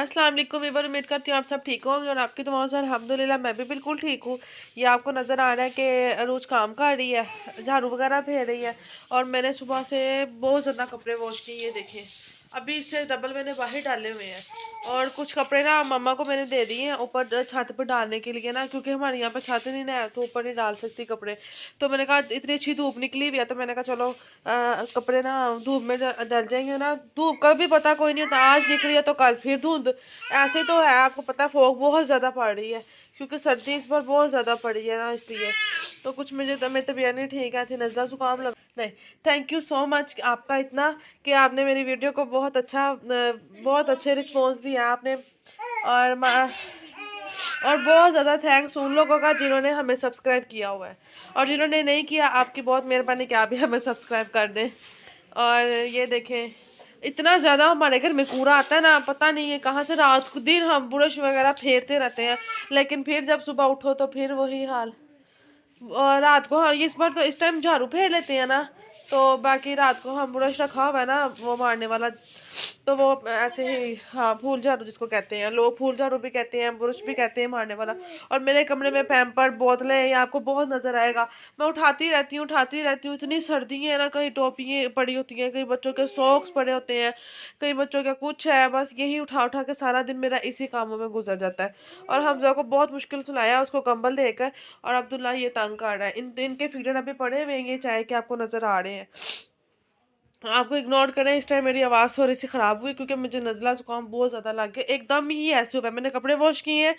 अस्सलाम वालेकुम वीवर, उम्मीद करती हूँ आप सब ठीक होंगे और आपकी दुआओं से अल्हम्दुलिल्लाह मैं भी बिल्कुल ठीक हूँ। ये आपको नज़र आ रहा है कि रोज़ काम कर रही है, झाड़ू वगैरह फेर रही है। और मैंने सुबह से बहुत ज़्यादा कपड़े वॉश किए, ये देखें। अभी इससे डबल मैंने बाहर डाले हुए हैं। और कुछ कपड़े ना मम्मा को मैंने दे दिए हैं ऊपर छत पर डालने के लिए ना, क्योंकि हमारे यहाँ पर छत नहीं ना है तो ऊपर नहीं डाल सकती कपड़े। तो मैंने कहा इतनी अच्छी धूप निकली हुई है तो मैंने कहा चलो कपड़े ना धूप में डल जाएंगे ना। धूप का भी पता कोई नहीं होता, आज निकली है तो कल फिर धुंध। ऐसे तो है, आपको पता है फॉग बहुत ज़्यादा पड़ रही है क्योंकि सर्दी इस बार बहुत ज़्यादा पड़ी है ना, इसलिए। तो कुछ मुझे मेरी तबीयत नहीं ठीक है, थी नज़ला जुकाम लग नहीं। थैंक यू सो मच आपका इतना कि आपने मेरी वीडियो को बहुत अच्छे रिस्पॉन्स दिया आपने। और बहुत ज़्यादा थैंक्स उन लोगों का जिन्होंने हमें सब्सक्राइब किया हुआ है, और जिन्होंने नहीं किया आपकी बहुत मेहरबानी कि आप भी हमें सब्सक्राइब कर दें। और ये देखें, इतना ज़्यादा हमारे घर में कूड़ा आता है ना, पता नहीं है कहाँ से। रात को दिन हम ब्रश वगैरह फेरते रहते हैं, लेकिन फिर जब सुबह उठो तो फिर वही हाल। और रात को हाँ, इस बार तो इस टाइम झाड़ू फेर लेते हैं ना, तो बाकी रात को हम ब्रश रखा हुआ है ना वो मारने वाला, तो वो ऐसे ही हाँ फूल झाड़ू जिसको कहते हैं लोग, फूल झाड़ू भी कहते हैं, ब्रश भी कहते हैं मारने वाला। और मेरे कमरे में पैम्पर बोतलें ये आपको बहुत नज़र आएगा, मैं उठाती रहती हूँ। इतनी सर्दी है ना, कहीं टोपियाँ पड़ी होती हैं, कई बच्चों के सॉक्स पड़े होते हैं, कई बच्चों का कुछ है, बस यही उठा उठा के सारा दिन मेरा इसी कामों में गुजर जाता है। और हमजा को बहुत मुश्किल सुलाया उसको कंबल देकर, और अब्दुल्ला ये तंग कर रहा है। इनके फीडर अभी पड़े हुए हैं, ये चाहे कि आपको नज़र आ रहे हैं। आपको इग्नोर करें, इस टाइम मेरी आवाज़ थोड़ी सी ख़राब हुई क्योंकि मुझे नज़ला ज़ुकाम बहुत ज़्यादा लग गया, एकदम ही ऐसे हुआ। मैंने कपड़े वॉश किए हैं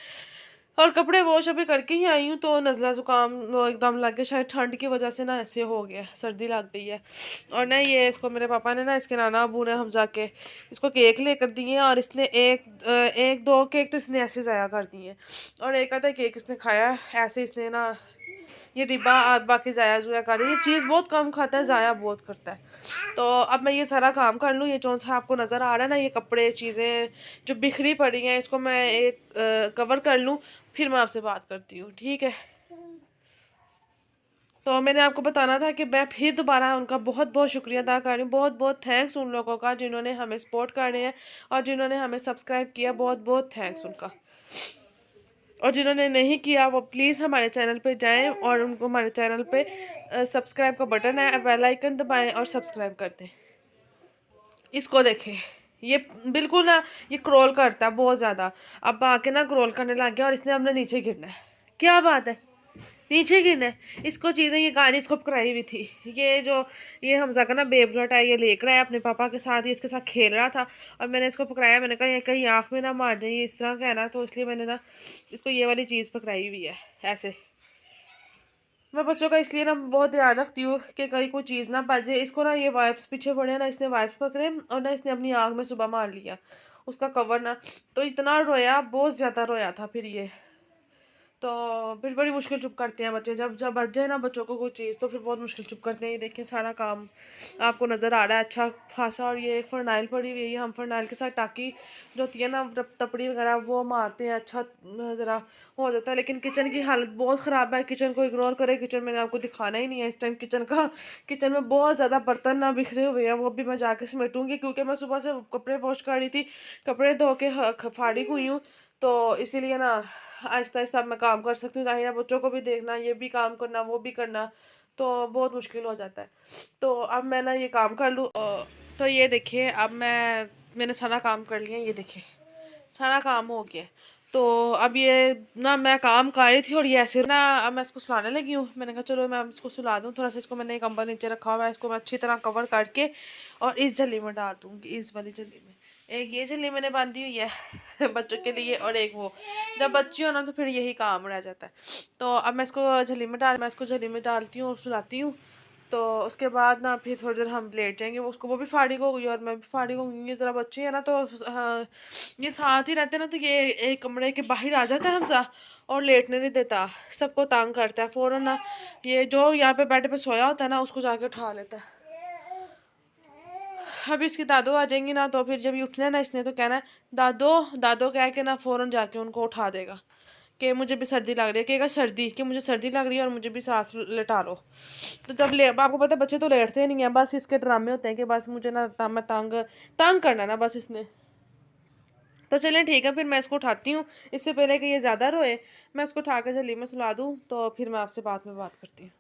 और कपड़े वॉश अभी करके ही आई हूँ तो नज़ला ज़ुकाम वो एकदम लग गया, शायद ठंड की वजह से ना ऐसे हो गया, सर्दी लग गई है। और ना ये इसको मेरे पापा ने ना, इसके नाना अबू ने हमजा के इसको केक लेकर दिए, और इसने एक दो केक तो इसने ऐसे ज़ाया कर दिए, और एक आधा केक इसने खाया ऐसे। इसने ना ये डिब्बा बाकी ज़ाया ज़ुया कर, ये चीज़ बहुत कम खाता है, ज़ाया बहुत करता है। तो अब मैं ये सारा काम कर लूँ। ये जो सा आपको नज़र आ रहा है ना, ये कपड़े चीज़ें जो बिखरी पड़ी हैं, इसको मैं एक कवर कर लूँ, फिर मैं आपसे बात करती हूँ, ठीक है। तो मैंने आपको बताना था कि मैं फिर दोबारा उनका बहुत बहुत शुक्रिया अदा कर रही हूँ। बहुत बहुत थैंक्स उन लोगों का जिन्होंने हमें सपोर्ट कर रहे हैं और जिन्होंने हमें सब्सक्राइब किया, बहुत बहुत थैंक्स उनका। और जिन्होंने नहीं किया वो प्लीज़ हमारे चैनल पे जाएं और उनको हमारे चैनल पे सब्सक्राइब का बटन है, बेल आइकन दबाएं और सब्सक्राइब कर दें। इसको देखें, ये बिल्कुल ना, ये क्रोल करता है बहुत ज़्यादा। अब आके ना क्रोल करने लग गया और इसने हमने नीचे गिरना है। क्या बात है, नीचे गिरना है इसको। चीज़ें ये गाड़ी इसको पकड़ाई हुई थी, ये हमजा का ना बेबलट है, ये लेकर आया अपने पापा के साथ, ये इसके साथ खेल रहा था और मैंने इसको पकड़ाया। मैंने कहा ये कहीं आँख में ना मार जाए, ये इस तरह का है ना, तो इसलिए मैंने ना इसको ये वाली चीज़ पकड़ाई हुई है ऐसे। मैं बच्चों का इसलिए ना बहुत ध्यान रखती हूँ कि कहीं कोई चीज़ ना बजे। इसको ना ये वाइप्स पीछे पड़े ना, इसने वाइप्स पकड़े और ना इसने अपनी आँख में सुबह मार लिया उसका कवर ना, तो इतना रोया, बहुत ज़्यादा रोया था। फिर ये तो फिर बड़ी मुश्किल चुप करते हैं बच्चे, जब जब बच जाए ना बच्चों को कोई चीज़ तो फिर बहुत मुश्किल चुप करते हैं। ये देखिए सारा काम आपको नज़र आ रहा है अच्छा खासा। और ये एक फरनाइल पड़ी हुई है, हम फरनाइल के साथ टाकी जो होती है ना तपड़ी वगैरह वो मारते हैं, अच्छा ज़रा हो जाता है। लेकिन किचन की हालत बहुत ख़राब है, किचन को इग्नोर करें, किचन मैंने आपको दिखाना ही नहीं है इस टाइम। किचन में बहुत ज़्यादा बर्तन ना बिखरे हुए हैं, वो भी मैं जाके समेटूंगी क्योंकि मैं सुबह से कपड़े वॉश कर रही थी, कपड़े धो के फाड़ी हुई हूँ, तो इसीलिए ना आहिस्ता आहिस्ता अब मैं काम कर सकती हूँ। जाहिर है बच्चों को भी देखना, ये भी काम करना, वो भी करना, तो बहुत मुश्किल हो जाता है। तो अब मैं ना ये काम कर लूँ। तो ये देखिए अब मैंने सारा काम कर लिया, ये देखिए सारा काम हो गया। तो अब ये ना मैं काम कर रही थी और ये ऐसे ना, अब मैं इसको सुलाने लगी हूँ। मैंने कहा चलो मैं इसको सुला दूँ थोड़ा सा। इसको मैंने कंबल नीचे रखा हुआ है, इसको मैं अच्छी तरह कवर करके और इस झल्ली में डाल दूँगी, इस वाली झल्ली में। एक ये झल्ली मैंने बांधी हुई है बच्चों के लिए, और एक वो, जब बच्ची हो ना तो फिर यही काम रह जाता है। तो अब मैं इसको झल्ली में डालती हूँ और सुलाती हूँ। तो उसके बाद ना फिर थोड़ी देर हम लेट जाएंगे, उसको वो भी फारिग हो गई और मैं भी फारिग हो गई। ये ज़रा बच्चे हैं ना तो हाँ, ये साथ ही रहते हैं ना, तो ये एक कमरे के बाहर आ जाता है हमसा और लेटने नहीं देता, सबको तंग करता है फ़ौरन ना। ये जो यहाँ पे बेड पे सोया होता है ना उसको जाके उठा लेता है। अभी इसकी दादो आ जाएंगी ना, तो फिर जब ये उठना है ना इसने तो कहना है दादो दादो कह के ना फ़ौरन जाके उनको उठा देगा कि मुझे भी सर्दी लग रही है, कहेगा सर्दी कि मुझे सर्दी लग रही है और मुझे भी सांस लेटा लो। तो जब ले आपको पता है बच्चे तो लेटते नहीं हैं, बस इसके ड्रामे होते हैं कि बस मुझे ना मैं तंग तंग करना ना बस इसने। तो चलें ठीक है, फिर मैं इसको उठाती हूँ। इससे पहले कि ये ज़्यादा रोए मैं इसको उठा के जल्दी में सुला दूँ, तो फिर मैं आपसे बाद में बात करती हूँ।